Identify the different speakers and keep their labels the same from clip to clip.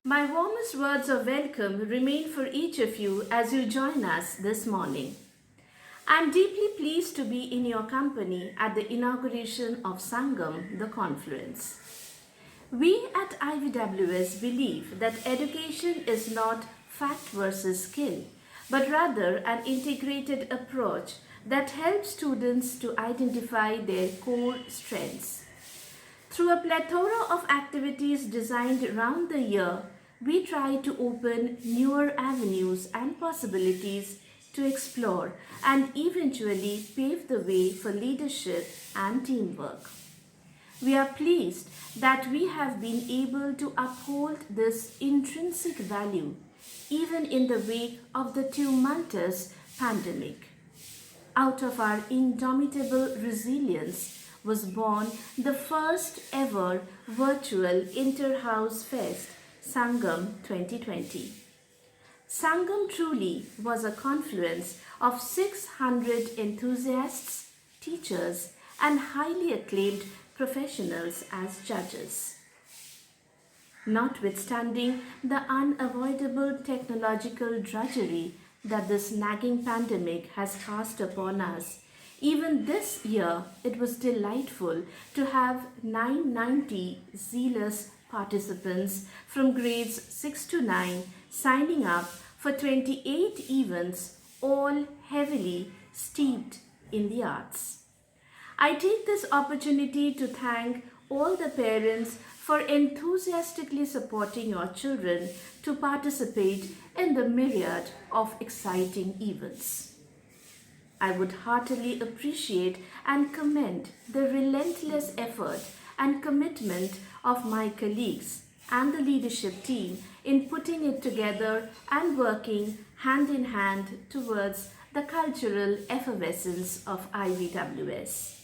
Speaker 1: My warmest words of welcome remain for each of you as you join us this morning. I'm deeply pleased to be in your company at the inauguration of Sangam, the Confluence. We at IVWS believe that education is not fact versus skill, but rather an integrated approach that helps students to identify their core strengths. Through a plethora of activities designed around the year, we try to open newer avenues and possibilities to explore and eventually pave the way for leadership and teamwork. We are pleased that we have been able to uphold this intrinsic value even in the wake of the tumultuous pandemic. Out of our indomitable resilience was born the first ever virtual Interhouse Fest, Sangam 2020. Sangam truly was a confluence of 600 enthusiasts, teachers, and highly acclaimed professionals as judges. Notwithstanding the unavoidable technological drudgery that this nagging pandemic has cast upon us, even this year it was delightful to have 990 zealous participants from grades 6 to 9 signing up for 28 events, all heavily steeped in the arts. I take this opportunity to thank all the parents for enthusiastically supporting your children to participate in the myriad of exciting events. I would heartily appreciate and commend the relentless effort and commitment of my colleagues and the leadership team in putting it together and working hand in hand towards the cultural effervescence of IVWS.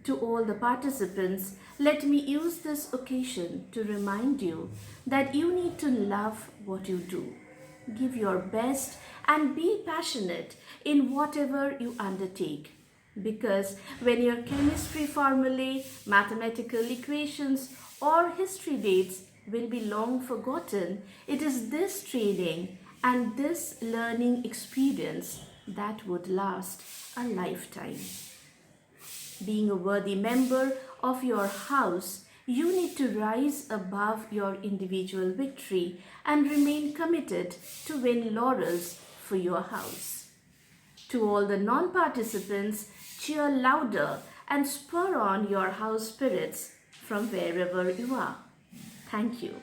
Speaker 1: To all the participants, let me use this occasion to remind you that you need to love what you do. Give your best and be passionate in whatever you undertake. Because when your chemistry formulae, mathematical equations, or history dates will be long forgotten, it is this training and this learning experience that would last a lifetime. Being a worthy member of your house, you need to rise above your individual victory and remain committed to win laurels for your house. To all the non-participants, cheer louder and spur on your house spirits from wherever you are. Thank you.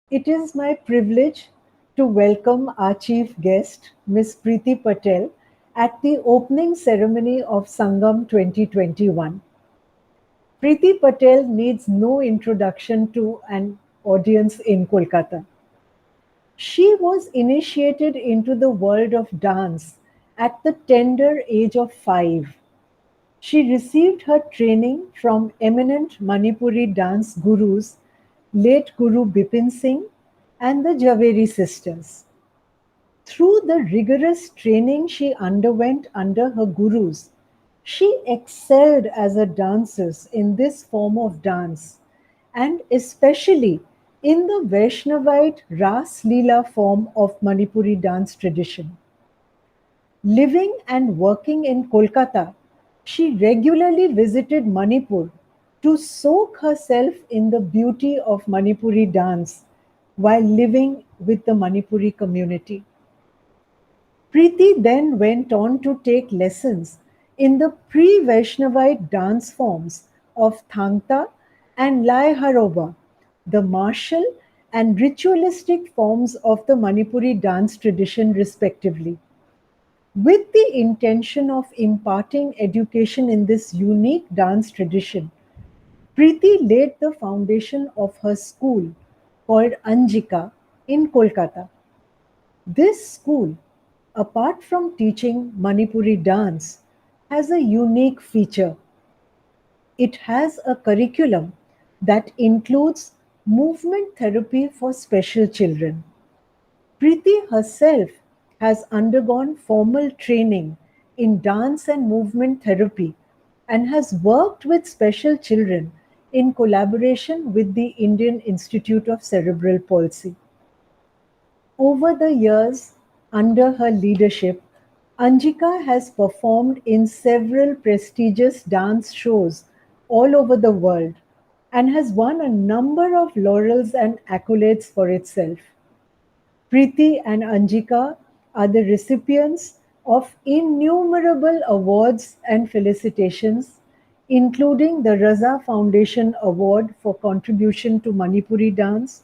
Speaker 2: It is my privilege to welcome our chief guest, Ms. Preeti Patel, at the opening ceremony of Sangam 2021. Preeti Patel needs no introduction to an audience in Kolkata. She was initiated into the world of dance at the tender age of 5. She received her training from eminent Manipuri dance gurus, late Guru Bipin Singh and the Javeri sisters. Through the rigorous training she underwent under her gurus, she excelled as a dancer in this form of dance, and especially in the Vaishnavite Ras Leela form of Manipuri dance tradition. Living and working in Kolkata, she regularly visited Manipur to soak herself in the beauty of Manipuri dance while living with the Manipuri community. Preeti then went on to take lessons in the pre-Vaishnavite dance forms of Thangta and Lai Haroba, the martial and ritualistic forms of the Manipuri dance tradition respectively. With the intention of imparting education in this unique dance tradition, Preeti laid the foundation of her school called Anjika in Kolkata. This school, apart from teaching Manipuri dance, has a unique feature. It has a curriculum that includes movement therapy for special children. Preeti herself has undergone formal training in dance and movement therapy and has worked with special children in collaboration with the Indian Institute of Cerebral Palsy. Over the years, under her leadership, Anjika has performed in several prestigious dance shows all over the world and has won a number of laurels and accolades for itself. Preeti and Anjika are the recipients of innumerable awards and felicitations, including the Raza Foundation Award for contribution to Manipuri dance,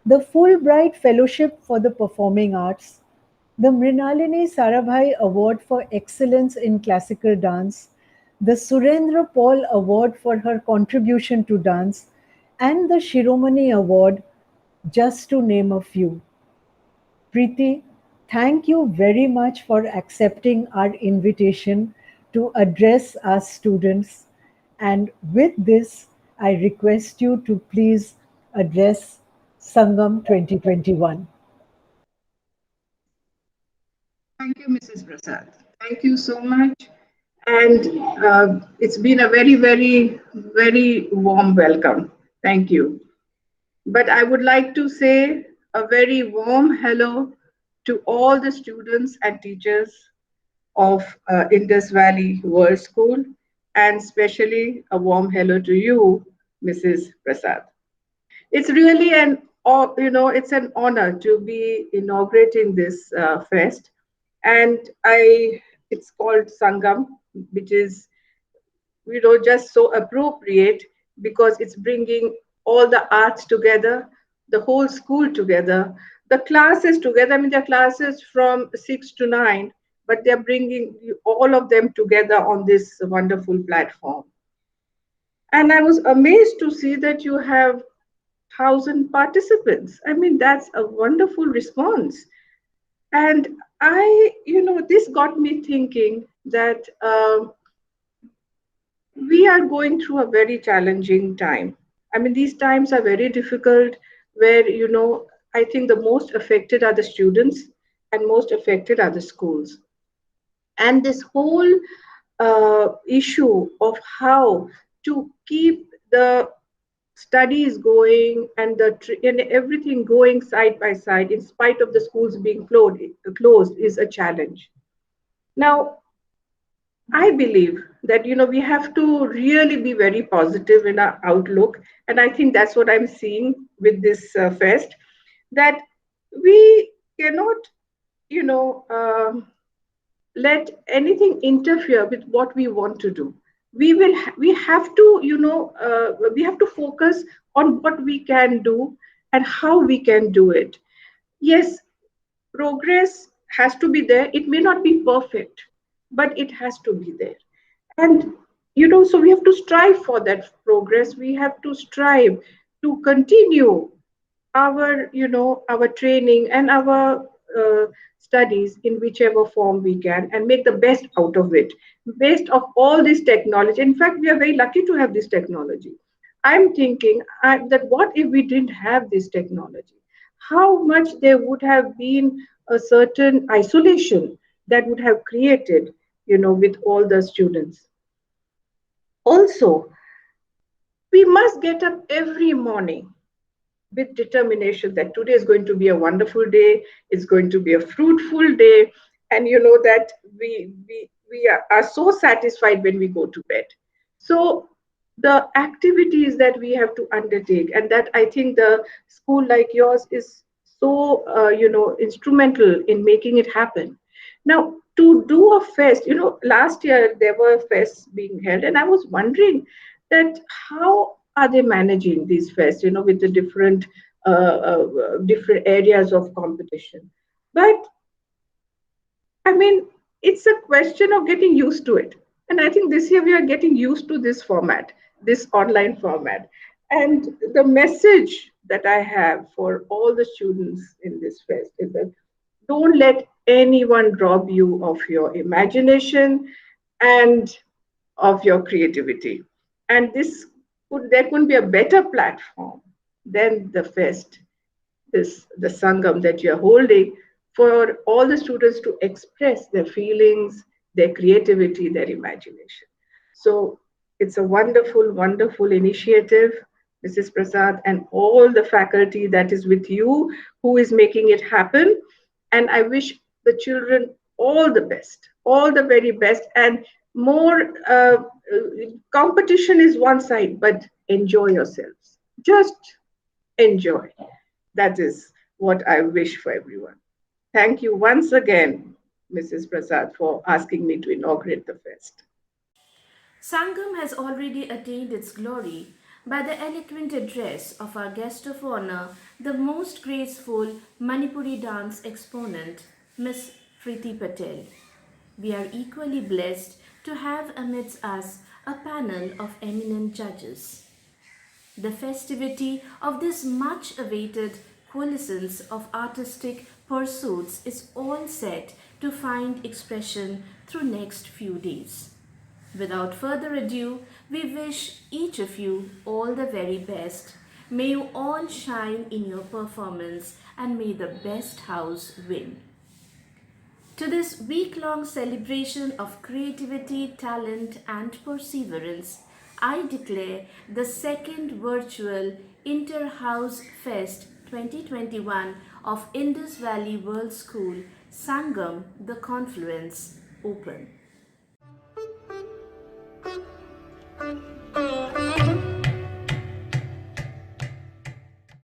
Speaker 2: the Fulbright Fellowship for the Performing Arts, the Mrinalini Sarabhai Award for Excellence in Classical Dance, the Surendra Paul Award for her contribution to dance, and the Shiromani Award, just to name a few. Preeti, thank you very much for accepting our invitation to address our students. And with this, I request you to please address Sangam 2021.
Speaker 3: Thank you, Mrs. Prasad. Thank you so much. And it's been a very, very, very warm welcome. Thank you. But I would like to say a very warm hello to all the students and teachers of Indus Valley World School, and especially a warm hello to you, Mrs. Prasad. It's really it's an honor to be inaugurating this fest, and it's called Sangam, which is just so appropriate because it's bringing all the arts together, the whole school together, the classes together. I mean, the classes from 6 to 9, but they're bringing all of them together on this wonderful platform. And I was amazed to see that you have 1,000 participants. I mean, that's a wonderful response. And this got me thinking that we are going through a very challenging time. I mean, these times are very difficult where, I think the most affected are the students and most affected are the schools. And this whole issue of how to keep the studies going and and everything going side by side in spite of the schools being closed is a challenge. Now, I believe that we have to really be very positive in our outlook, and I think that's what I'm seeing with this fest. That we cannot, you know, let anything interfere with what we want to do. We have to, we have to focus on what we can do and how we can do it. Yes, progress has to be there. It may not be perfect, but it has to be there. And so we have to strive for that progress. We have to strive to continue our training and our studies in whichever form we can, and make the best out of it, based of all this technology. In fact, we are very lucky to have this technology. I'm thinking that what if we didn't have this technology? How much there would have been a certain isolation that would have created, with all the students. Also, we must get up every morning with determination that today is going to be a wonderful day, it's going to be a fruitful day, and that we are so satisfied when we go to bed. So the activities that we have to undertake, and that I think the school like yours is so instrumental in making it happen. Now, to do a fest, last year there were fests being held, and I was wondering that how are they managing these fests, with the different areas of competition. But I mean, it's a question of getting used to it. And I think this year we are getting used to this format, this online format. And the message that I have for all the students in this fest is that don't let anyone rob you of your imagination and of your creativity. And there couldn't be a better platform than the fest, the Sangam that you're holding, for all the students to express their feelings, their creativity, their imagination. So It's a wonderful, wonderful initiative, Mrs. Prasad, and all the faculty that is with you who is making it happen. And I wish the children all the best, all the very best, and more. Competition is one side, but enjoy yourselves. Just enjoy. That is what I wish for everyone. Thank you once again, Mrs. Prasad, for asking me to inaugurate the fest.
Speaker 1: Sangam has already attained its glory by the eloquent address of our guest of honor, the most graceful Manipuri dance exponent, Miss Priti Patel. We are equally blessed to have amidst us a panel of eminent judges. The festivity of this much awaited coalescence of artistic pursuits is all set to find expression through next few days. Without further ado, we wish each of you all the very best. May you all shine in your performance and may the best house win. To this week long celebration of creativity, talent, and perseverance, I declare the second virtual Inter House Fest 2021 of Indus Valley World School, Sangam, the Confluence, open.